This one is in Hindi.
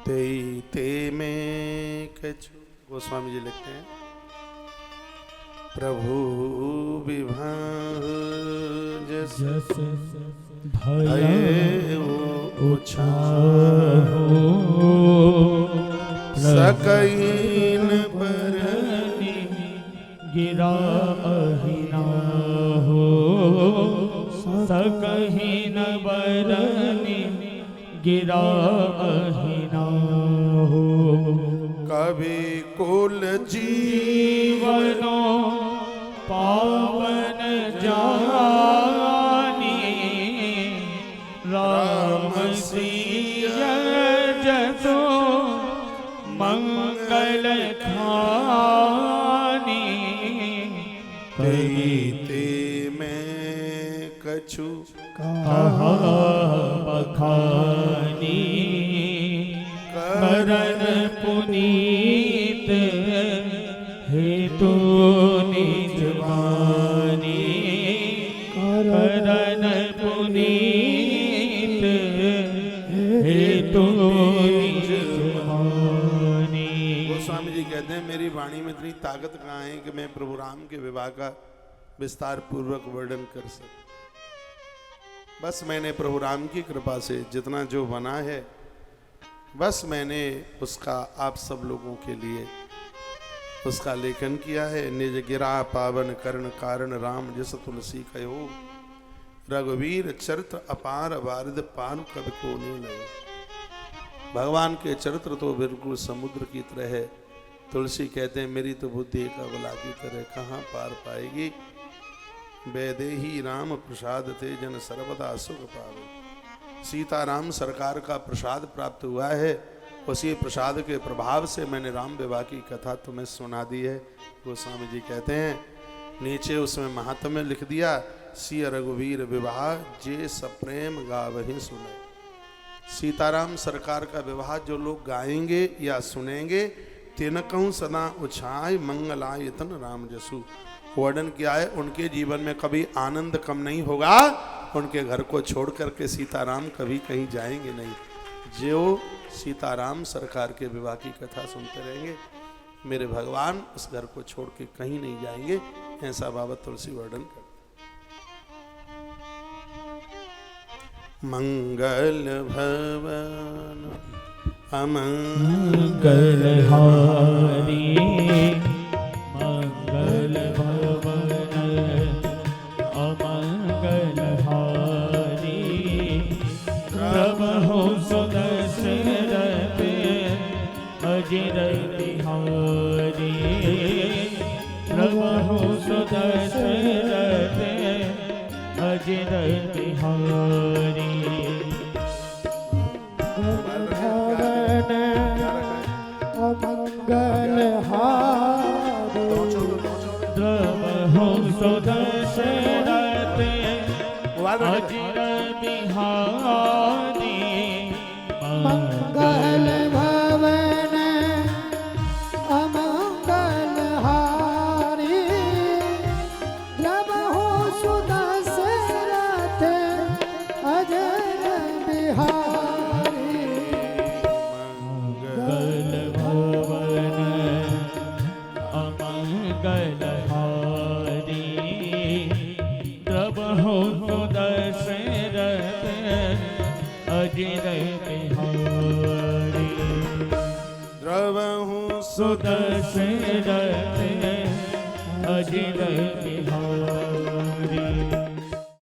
ते में कछु, गोस्वामी जी लिखते हैं, प्रभु विवाह जस भय उछाहो, सकैन बरनी गिरा अहिना हो, सकहीन बरनी गिरा अहिना हो। कभी कुल जीवनो पावन जानी, राम सिय जसो मंगल खानी, ते में कछु कहा बखानी, करन पुनीत हेतु निज वानी, करन पुनीत हेतु निज वानी। गोस्वामी जी कहते हैं, मेरी वाणी में इतनी ताकत कहाँ है कि मैं प्रभु राम के विवाह का विस्तार पूर्वक वर्णन कर सकूं। बस मैंने प्रभु राम की कृपा से जितना जो बना है, बस मैंने उसका आप सब लोगों के लिए उसका लेखन किया है। निज गिरा पावन कर्ण कारण राम जस तुलसी कहो, रघुवीर चरित्र अपार वारिद पान कवि को नहीं। भगवान के चरित्र तो बिल्कुल समुद्र की तरह है। तुलसी कहते हैं, मेरी तो बुद्धि एक अबला की तरह कहाँ पार पाएगी। वैदेही राम प्रसाद थे जन सर्वदा सुख पावे। सीताराम सरकार का प्रसाद प्राप्त हुआ है, उसी प्रसाद के प्रभाव से मैंने राम विवाह की कथा तुम्हें सुना दी है। गोस्वामी जी कहते हैं, नीचे उसमें महात्म्य लिख दिया, सिय रघुवीर विवाह जे सप्रेम गावहि सुने। सीताराम सरकार का विवाह जो लोग गाएंगे या सुनेंगे, तिनकहु सदा उछाय मंगलायतन राम जसु। वर्णन किया है, उनके जीवन में कभी आनंद कम नहीं होगा, उनके घर को छोड़ करके सीताराम कभी कहीं जाएंगे नहीं। जो सीताराम सरकार के विवाह की कथा सुनते रहेंगे, मेरे भगवान उस घर को छोड़ के कहीं नहीं जाएंगे। ऐसा बाबा तुलसी वर्णन करते। मंगल भवन अमंगल हारी, मंगल भवन अमंगल हारी, प्रभु सुदशरथ अजिर बिहारी, प्रभु सुदशरथ अजिर बिहारी। अमंगल हारी, प्रभु सुदशरथ अजिर बिहारी, मंगल भवन अमंगल हारी, प्रभु सुदशरथ अजिर बिहारी। मंगल भवन अमंगल हारी, प्रभु सुदशरथ अजिर बिहारी, द्रवहु सुदशरथ अजिर बिहारी।